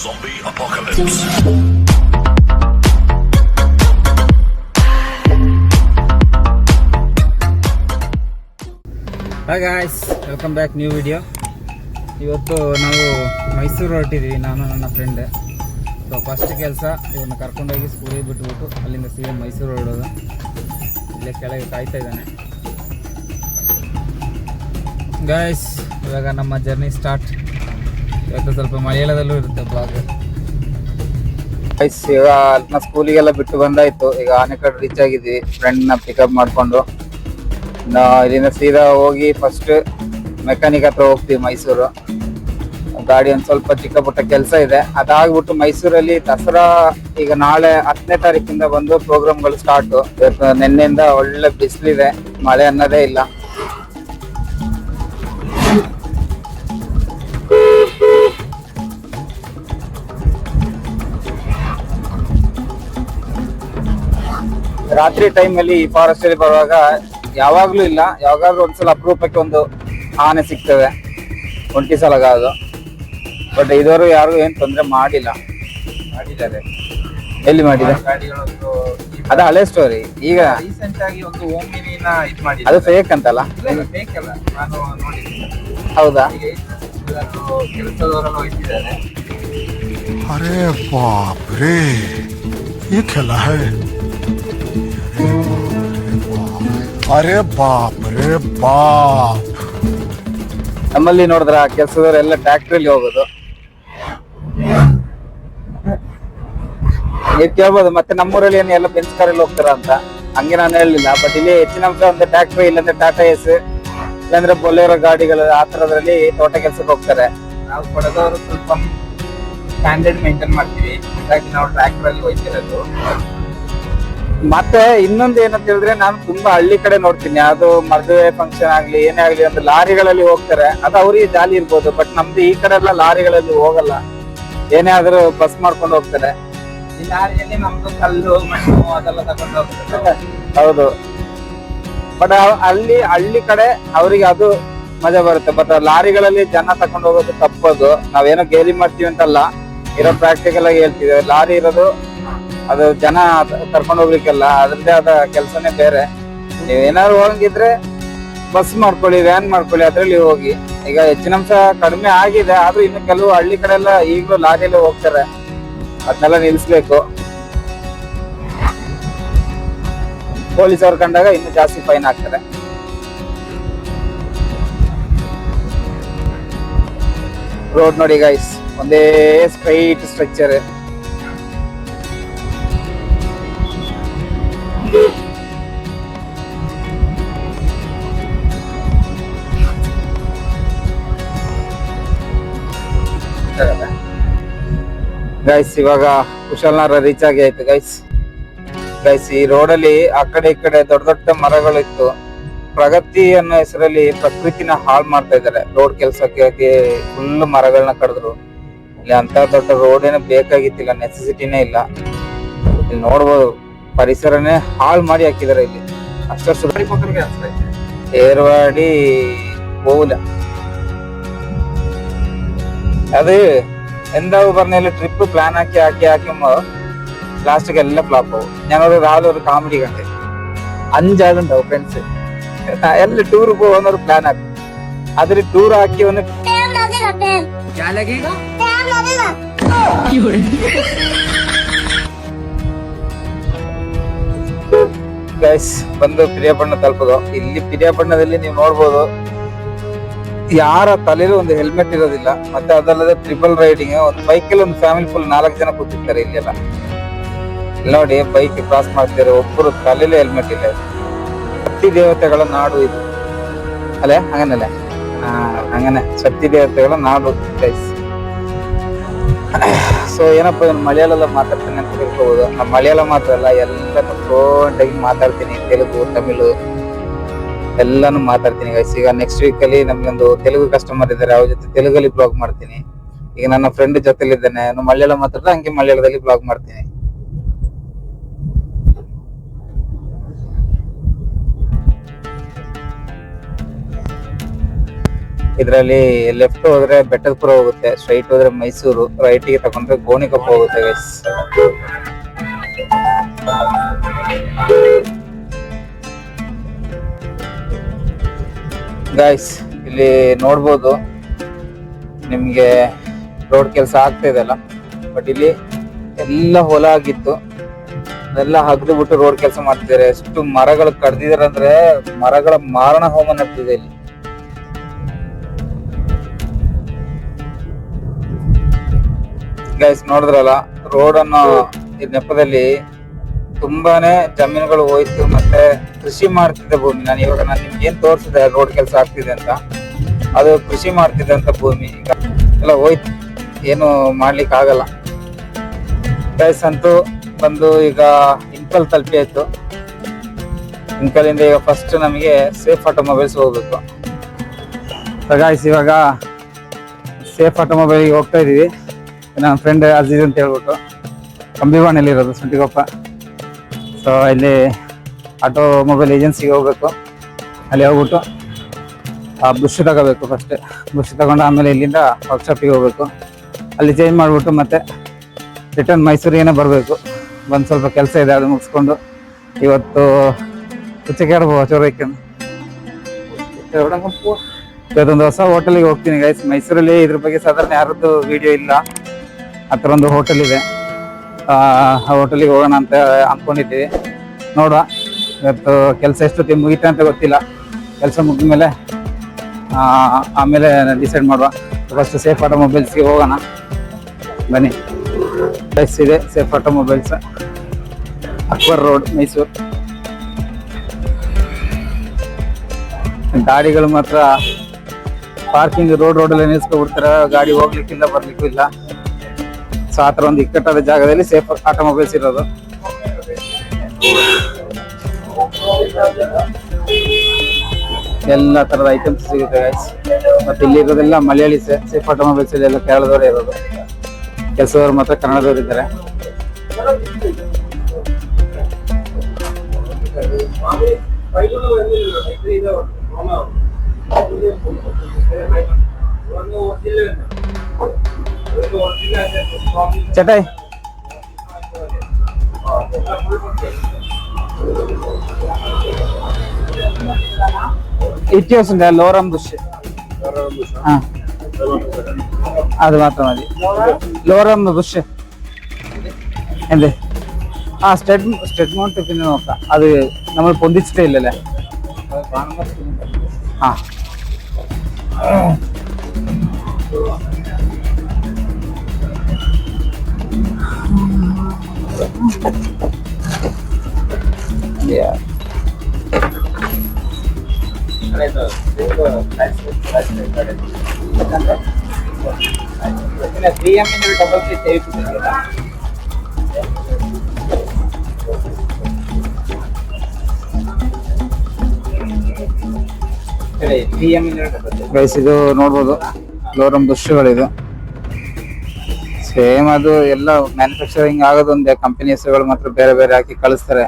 Zombie apocalypse. Hi guys, welcome back new video. ಇವತ್ತು ನಾವು ಮೈಸೂರು ಹೊರಟಿದ್ದೀವಿ, ನಾನು ನನ್ನ ಫ್ರೆಂಡ್. ಸೊ ಫಸ್ಟ್ ಕೆಲಸ ಇವನ್ನ ಕರ್ಕೊಂಡೋಗಿ ಸ್ಕೂಲಿಗೆ ಬಿಟ್ಬಿಟ್ಟು ಅಲ್ಲಿಂದ ಸೀದಾ ಮೈಸೂರು ಹೊರಡೋದು. ಇಲ್ಲೇ ಕೆಳಗೆ ಕಾಯ್ತಾ ಇದ್ದಾನೆ. ಗಾಯ್ಸ್, ಇವಾಗ ನಮ್ಮ ಜರ್ನಿ ಸ್ಟಾರ್ಟ್. ಇವತ್ತು ಸ್ವಲ್ಪ ಮಲಯಾಳದಲ್ಲೂ ಇರುತ್ತೆ ಬ್ಲಾಗ್. ಗೈಸ್, ಈಗ ನಮ್ಮ ಸ್ಕೂಲಿಗೆಲ್ಲ ಬಿಟ್ಟು ಬಂದಾಯ್ತು. ಈಗ ಆನೆಕಡೆ ರೀಚ್ ಆಗಿದ್ವಿ, ಫ್ರೆಂಡ್ನ ಪಿಕಪ್ ಮಾಡಿಕೊಂಡು. ಇಲ್ಲಿಂದ ಸೀದಾ ಹೋಗಿ ಫಸ್ಟ್ ಮೆಕ್ಯಾನಿಕ್ ಹತ್ರ ಹೋಗ್ತೀವಿ ಮೈಸೂರು. ಗಾಡಿ ಒಂದು ಸ್ವಲ್ಪ ಚಿಕ್ಕ ಪುಟ್ಟ ಕೆಲಸ ಇದೆ, ಅದಾಗ್ಬಿಟ್ಟು ಮೈಸೂರಲ್ಲಿ ದಸರಾ ಈಗ ನಾಳೆ 10ನೇ ತಾರೀಕಿಂದ ಬಂದು ಪ್ರೋಗ್ರಾಮ್ಗಳು ಸ್ಟಾರ್ಟ್. ನಿನ್ನೆಯಿಂದ ಒಳ್ಳೆ ಬಿಸಿಲಿದೆ, ಮಳೆ ಅನ್ನೋದೇ ಇಲ್ಲ. ರಾತ್ರಿ ಟೈಮಲ್ಲಿ ಈ ಫಾರೆಸ್ಟ್ ಅಲ್ಲಿ ಬರುವಾಗ ಯಾವಾಗ್ಲೂ ಇಲ್ಲ, ಯಾವಾಗಾದ್ರೂ ಒಂದ್ಸಲ ಅಪರೂಪಕ್ಕೆ ಒಂದು ಆನೆ ಸಿಗ್ತವೆ, ಒಂಟಿ ಸಲಗ ಅದು. ಬಟ್ ಇದುವರೆಗೂ ಯಾರು ಏನ್ ತೊಂದರೆ ಮಾಡಿದ್ದಾರೆ. ಎಲ್ಲಿ ಮಾಡಿದೆ? ಅದು ಹಳೆ ಸ್ಟೋರಿ. ಈಗ ರೀಸೆಂಟ್ ಆಗಿ ಒಂದು ಓಮಿನಿನ ಇದು ಮಾಡಿ, ಅದು ಫೇಕ್ ಅಂತಲ್ಲ? ಫೇಕ್ ಅಲ್ಲ, ನಾನು ನೋಡಿದ್ದೀನಿ. ಹೌದಾ? ಕೆಲಸದವರೆಲ್ಲ ಹೋಗ್ತಿದ್ದಾರೆ. अरे बाप रे, ये खेला है. अरे बाप रे बाप. ನಮ್ಮಲ್ಲಿ ನೋಡಿದ್ರ ಕೆಲಸದವರೆಲ್ಲ ಟ್ರ್ಯಾಕ್ಟ್ರಲ್ಲಿ ಹೋಗೋದು. ನೀವು ಕೇಳ್ಬೋದು ಮತ್ತೆ ನಮ್ಮೂರಲ್ಲಿ ಏನು ಎಲ್ಲ ಬೆಂಚ್ ಕಾರಲ್ಲಿ ಹೋಗ್ತಾರ ಅಂತ. ಹಂಗೆ ನಾನು ಹೇಳಲಿಲ್ಲ. ಬಟ್ ಇಲ್ಲಿ ಹೆಚ್ಚಿನ ಅಂಶ ಒಂದು ಟ್ರ್ಯಾಕ್ಟರ್, ಇಲ್ಲಾಂದ್ರೆ ಟಾಟಾ ಎಸ್, ಇಲ್ಲಾಂದ್ರೆ ಬೊಲೆರೋ ಗಾಡಿಗಳು, ಆ ತರದ್ರಲ್ಲಿ ತೋಟ ಕೆಲ್ಸಕ್ಕೆ ಹೋಗ್ತಾರೆ. ನಾವು ಕೊಡದವರು ಸ್ವಲ್ಪ ಸ್ಟ್ಯಾಂಡರ್ಡ್ ಮೇಂಟೈನ್ ಮಾಡ್ತೀವಿ, ಹಾಗಾಗಿ ನಾವು ಟ್ರ್ಯಾಕ್ಟರ್ ಅಲ್ಲಿ ಹೋಗ್ತಿರೋದು. ಮತ್ತೆ ಇನ್ನೊಂದು ಏನಂತ ಹೇಳಿದ್ರೆ, ನಾನು ತುಂಬಾ ಹಳ್ಳಿ ಕಡೆ ನೋಡ್ತೀನಿ. ಅದು ಮದುವೆ ಫಂಕ್ಷನ್ ಆಗ್ಲಿ ಏನೇ ಆಗ್ಲಿ ಒಂದು ಲಾರಿಗಳಲ್ಲಿ ಹೋಗ್ತಾರೆ, ಅದು ಅವ್ರಿಗೆ ಜಾಲಿ ಇರ್ಬೋದು. ಬಟ್ ನಮ್ದು ಈ ಕಡೆ ಎಲ್ಲ ಲಾರಿಗಳಲ್ಲಿ ಹೋಗಲ್ಲ, ಏನೇ ಆದ್ರೂ ಬಸ್ ಮಾಡ್ಕೊಂಡು ಹೋಗ್ತಾರೆ. ಈ ಲಾರಿಯಲ್ಲಿ ನಮ್ದು ಕಲ್ಲು ಮಣ್ಣು ಅದೆಲ್ಲ ತಗೊಂಡು ಹೋಗ್ತಾರೆ. ಹೌದು, ಬಟ್ ಹಳ್ಳಿ ಕಡೆ ಅವರಿಗೆ ಅದು ಮಜಾ ಬರುತ್ತೆ. ಬಟ್ ಲಾರಿಗಳಲ್ಲಿ ಜನ ತಕೊಂಡು ಹೋಗೋದು ತಪ್ಪದು. ನಾವೇನೋ ಗೇಲಿ ಮಾಡ್ತೀವಿ ಅಂತಲ್ಲ, ಇರೋ ಪ್ರಾಕ್ಟಿಕಲ್ ಆಗಿ ಹೇಳ್ತೀವಿ. ಲಾರಿ ಇರೋದು ಅದು ಜನ ಕರ್ಕೊಂಡು ಹೋಗ್ಲಿಕ್ಕೆಲ್ಲ, ಅದ್ರದ್ದೇ ಆದ ಕೆಲಸನೇ ಬೇರೆ. ನೀವೇನಾದ್ರು ಹೋಗಂಗಿದ್ರೆ ಬಸ್ ಮಾಡ್ಕೊಳ್ಳಿ, ವ್ಯಾನ್ ಮಾಡ್ಕೊಳ್ಳಿ, ಅದ್ರಲ್ಲಿ ಹೋಗಿ. ಈಗ ಹೆಚ್ಚಿನ ಅಂಶ ಕಡಿಮೆ ಆಗಿದೆ, ಆದ್ರೂ ಇನ್ನು ಕೆಲವು ಹಳ್ಳಿ ಕಡೆ ಎಲ್ಲ ಈಗಲೂ ಲಾರಿಯಲ್ಲೇ ಹೋಗ್ತಾರೆ. ಅದನ್ನೆಲ್ಲ ನಿಲ್ಸ್ಬೇಕು. ಪೊಲೀಸ್ ಅವ್ರು ಕಂಡಾಗ ಇನ್ನು ಜಾಸ್ತಿ ಫೈನ್ ಹಾಕ್ತಾರೆ. ರೋಡ್ ನೋಡಿ ಗೈಸ್, ಒಂದೇ ಸ್ಟ್ರೈಟ್ ಸ್ಟ್ರಕ್ಚರ್. ಗೈಸ್, ಇವಾಗ ಕುಶಾಲನಗರ ರೀಚ್ ಆಗಿ ಆಯ್ತು ಗೈಸ್. ಈ ರೋಡಲ್ಲಿ ಆ ಕಡೆ ಈ ಕಡೆ ದೊಡ್ಡ ದೊಡ್ಡ ಮರಗಳು ಇತ್ತು. ಪ್ರಗತಿ ಅನ್ನೋ ಹೆಸರಲ್ಲಿ ಪ್ರಕೃತಿನ ಹಾಳು ಮಾಡ್ತಾ ಇದ್ದಾರೆ. ರೋಡ್ ಕೆಲ್ಸಕ್ಕೆ ಫುಲ್ ಮರಗಳನ್ನ ಕಡಿದ್ರು. ಇಲ್ಲಿ ಅಂತ ದೊಡ್ಡ ರೋಡ್ ಏನೋ ಬೇಕಾಗಿತ್ತಿಲ್ಲ, ನೆಸೆಸಿಟಿನೇ ಇಲ್ಲ. ಇಲ್ಲಿ ನೋಡ್ಬೋದು, ಪರಿಸರನೇ ಹಾಳು ಮಾಡಿ ಹಾಕಿದ್ದಾರೆ ಇಲ್ಲಿ. ಅಷ್ಟು ಏರ್ವಾಡಿ ಹೋಗಿಲ್ಲ. അത് എന്താവും പറഞ്ഞാല് ട്രിപ്പ് പ്ലാൻ ആക്കുമ്പോ ലാസ്റ്റ് എല്ലാം ഫ്ലോപ്പ് ആവും. ഞാനൊരു രാവിലെ ഒരു കോമഡി കണ്ട്, 5 ആളുണ്ടാവും ഫ്രണ്ട്സ്, എല്ലാം ടൂർ പോകുന്ന ഒരു പ്ലാൻ ആക്കും. അതിൽ ടൂർ ആക്കി വന്ന് ಗೈಸ್ ಬಂದು ಪಿರಿಯಾಪಣ್ಣ ತಲುಪೋದು. ಇಲ್ಲಿ ಪಿರಿಯಾಪಣ್ಣದಲ್ಲಿ ನೀವು ನೋಡ್ಬೋದು, ಯಾರ ತಲೆಯಲ್ಲೂ ಒಂದು ಹೆಲ್ಮೆಟ್ ಇರೋದಿಲ್ಲ. ಮತ್ತೆ ಅದಲ್ಲದೆ ಟ್ರಿಪಲ್ ರೈಡಿಂಗ್, ಒಂದು ಬೈಕಲ್ಲಿ ಒಂದು ಫ್ಯಾಮಿಲಿ ಫುಲ್ 4 ಜನ ಕೂತಿರ್ತಾರೆ ಇಲ್ಲೆಲ್ಲ. ಇಲ್ಲಿ ನೋಡಿ, ಬೈಕ್ ಕ್ರಾಸ್ ಮಾಡ್ತಿದ್ದಾರೆ, ಒಬ್ಬರು ತಲೆಯಲ್ಲೇ ಹೆಲ್ಮೆಟ್ ಇಲ್ಲ. ಶಕ್ತಿ ದೇವತೆಗಳ ನಾಡು ಇದು ಅಲ್ಲೇ, ಹಂಗನಲ್ಲೇ? ಹಂಗನೆ, ಶಕ್ತಿ ದೇವತೆಗಳ ನಾಡು ಗೈಸ್. ಸೊ ಏನಪ್ಪ, ಮಲಯಾಳ ಮಾತಾಡ್ತೀನಿ ಅಂತ ತಿಳ್ಕೋಬಹುದು. ನಮ್ಮ ಮಲಯಾಳ ಮಾತ್ರ ಅಲ್ಲ, ಎಲ್ಲ ಫ್ಲೂಯೆಂಟಾಗಿ ಮಾತಾಡ್ತೀನಿ. ತೆಲುಗು, ತಮಿಳು ಎಲ್ಲಾನು ಮಾತಾಡ್ತೀನಿ ಗೈಸ್. ಈಗ ನೆಕ್ಸ್ಟ್ ವೀಕ್ ಅಲ್ಲಿ ನಮ್ಗೊಂದು ತೆಲುಗು ಕಸ್ಟಮರ್ ಇದ್ದಾರೆ, ಅವ್ರ ಜೊತೆ ತೆಲುಗಲ್ಲಿ ಬ್ಲಾಗ್ ಮಾಡ್ತೀನಿ. ಈಗ ನನ್ನ ಫ್ರೆಂಡ್ ಜೊತೆಲಿದ್ದೇನೆ, ಮಲಯಾಳ ಮಾತಾಡಿದ್ರೆ ಹಂಗೆ ಮಲಯಾಳದಲ್ಲಿ ಬ್ಲಾಗ್ ಮಾಡ್ತೀನಿ. ಇದರಲ್ಲಿ ಲೆಫ್ಟ್ ಹೋದ್ರೆ ಬೆಟ್ಟದಪುರ ಹೋಗುತ್ತೆ, ಸ್ಟ್ರೈಟ್ ಹೋದ್ರೆ ಮೈಸೂರು, ರೈಟಿಗೆ ತಗೊಂಡ್ರೆ ಗೋಣಿಕೊಪ್ಪ ಹೋಗುತ್ತೆ ಗೈಸ್. ಗೈಸ್ ಇಲ್ಲಿ ನೋಡ್ಬೋದು ನಿಮ್ಗೆ ರೋಡ್ ಕೆಲಸ ಆಗ್ತಾ ಇದೆ ಅಲ್ಲ, ಬಟ್ ಇಲ್ಲಿ ಎಲ್ಲ ಹೊಲ ಆಗಿತ್ತು, ಅದೆಲ್ಲ ಹಗ್ದು ಬಿಟ್ಟು ರೋಡ್ ಕೆಲಸ ಮಾಡ್ತಿದ್ದಾರೆ. ಎಷ್ಟು ಮರಗಳು ಕಡ್ದಿದ್ದಾರೆ ಅಂದ್ರೆ ಮರಗಳ ಮಾರಣ ಹೋಮ ನಡೆದಿದೆ ಇಲ್ಲಿ. ಗೈಸ್ ನೋಡಿದ್ರಲ್ಲ, ರೋಡ್ ಅನ್ನೋ ಈ ನೆಪದಲ್ಲಿ ತುಂಬಾನೇ ಜಮೀನುಗಳು ಹೋಯ್ತು, ಮತ್ತೆ ಕೃಷಿ ಮಾಡ್ತಿದ್ದ ಭೂಮಿ. ನಾನು ನಿಮ್ಗೆ ಏನ್ ತೋರಿಸಿದೆ ರೋಡ್ ಕೆಲಸ ಆಗ್ತಿದೆ ಅಂತ, ಅದು ಕೃಷಿ ಮಾಡ್ತಿದ್ದಂತ ಭೂಮಿ ಈಗ ಎಲ್ಲ ಹೋಯ್ತು, ಏನು ಮಾಡ್ಲಿಕ್ಕೆ ಆಗಲ್ಲ. ಗೈಸ್ ಅಂತೂ ಬಂದು ಈಗ ಇಂಕಲ್ ತಲುಪಿ ಆಯ್ತು. ಇಂಕಲಿಂದ ಈಗ ಫಸ್ಟ್ ನಮಗೆ ಸೇಫ್ ಆಟೋಮೊಬೈಲ್ಸ್ ಹೋಗ್ಬೇಕು. ಗೈಸ್ ಇವಾಗ ಸೇಫ್ ಆಟೋಮೊಬೈಲ್ಗೆ ಹೋಗ್ತಾ ಇದೀವಿ. ನನ್ನ ಫ್ರೆಂಡ್ ಅಜೀಜ್ ಅಂತ ಹೇಳ್ಬಿಟ್ಟು ಕಂಬಿವಾಣಲ್ಲಿ ಇರೋದು ಸುಂಟಿಗೊಪ್ಪ. ಸೊ ಇಲ್ಲಿ ಆಟೋಮೊಬೈಲ್ ಏಜೆನ್ಸಿಗೆ ಹೋಗ್ಬೇಕು. ಅಲ್ಲಿ ಹೋಗ್ಬಿಟ್ಟು ಬುಷ್ ತಗೋಬೇಕು. ಫಸ್ಟ್ ಬುಷ್ ತಗೊಂಡು ಆಮೇಲೆ ಇಲ್ಲಿಂದ ವರ್ಕ್ಶಾಪಿಗೆ ಹೋಗ್ಬೇಕು. ಅಲ್ಲಿ ಚೇಂಜ್ ಮಾಡಿಬಿಟ್ಟು ಮತ್ತೆ ರಿಟರ್ನ್ ಮೈಸೂರಿಗೇನೆ ಬರಬೇಕು. ಬಂದು ಸ್ವಲ್ಪ ಕೆಲಸ ಇದೆ, ಅದು ಮುಗಿಸ್ಕೊಂಡು ಇವತ್ತು ಇವತ್ತೊಂದು ಹೊಸ ಹೋಟೆಲಿಗೆ ಹೋಗ್ತೀನಿ ಗೈಸ್. ಮೈಸೂರಲ್ಲಿ ಇದ್ರ ಬಗ್ಗೆ ಸಾಧಾರಣ ಯಾರದ್ದು ವಿಡಿಯೋ ಇಲ್ಲ. ಆ ಥರ ಒಂದು ಹೋಟೆಲ್ ಇದೆ, ಆ ಹೋಟೆಲಿಗೆ ಹೋಗೋಣ ಅಂತ ಅಂದ್ಕೊಂಡಿದ್ದೀವಿ. ನೋಡುವ ಇವತ್ತು ಕೆಲಸ ಎಷ್ಟೊತ್ತಿಗೆ ಮುಗಿತೆ ಅಂತ ಗೊತ್ತಿಲ್ಲ. ಕೆಲಸ ಮುಗಿದ ಮೇಲೆ ಆಮೇಲೆ ಡಿಸೈಡ್ ಮಾಡುವ. ಫಸ್ಟ್ ಸೇಫ್ ಆಟೋಮೊಬೈಲ್ಸ್ಗೆ ಹೋಗೋಣ ಬನ್ನಿ. ಬಸ್ ಇದೆ safe automobiles, Akbar road, Mysuru. ಗಾಡಿಗಳು ಮಾತ್ರ ಪಾರ್ಕಿಂಗ್ ರೋಡಲ್ಲಿ ನಿಲ್ಸ್ಕೊಬಿಡ್ತಾರೆ, ಗಾಡಿ ಹೋಗ್ಲಿಕ್ಕಿಲ್ಲ ಬರ್ಲಿಕ್ಕೂ ಇಲ್ಲ. ಸೊ ಆ ಥರ ಒಂದು ಇಕ್ಕಟ್ಟಾದ ಜಾಗದಲ್ಲಿ ಸೇಫ್ ಆಟೋಮೊಬೈಲ್ಸ್ ಇರೋದು. ಎಲ್ಲ ತರದ ಐಟಮ್ಸ್ ಸಿಗುತ್ತೆ ಗೈಸ್. ಮತ್ತೆ ಇಲ್ಲಿ ಇರೋದೆಲ್ಲ ಮಲಯಾಳಿ ಸೇಫ್ ಆಟೋಮೊಬೈಲ್ಸ್ ಎಲ್ಲ ಕೇರಳದವರೇ ಇರೋದು, ಕೆಲಸದವ್ರು ಮಾತ್ರ ಕನ್ನಡದವ್ರು ಇದ್ದಾರೆ. ಚಟಾಯ್ ഇത്യാവശ്യം ലോറം ബുഷ് അത് മാത്രം മതി. ലോറം ബുഷ് എന്ത് സ്റ്റെഡ് മൗണ്ട് പിന്നെ നോക്കാം. അത് നമ്മൾ പൊന്തിച്ചിട്ടേ ഇല്ലല്ലേ. ആ ಗೈಸ್ ಇದು ನೋಡ್ಬೋದು ಲೋರಂ ಬುಷ್ಗಳಿದು. ಸೇಮ್ ಅದು ಎಲ್ಲ ಮ್ಯಾನುಫ್ಯಾಕ್ಚರಿಂಗ್ ಆಗೋದೊಂದೇ, ಕಂಪನಿ ಹೆಸರುಗಳು ಮಾತ್ರ ಬೇರೆ ಬೇರೆ ಹಾಕಿ ಕಳಿಸ್ತಾರೆ.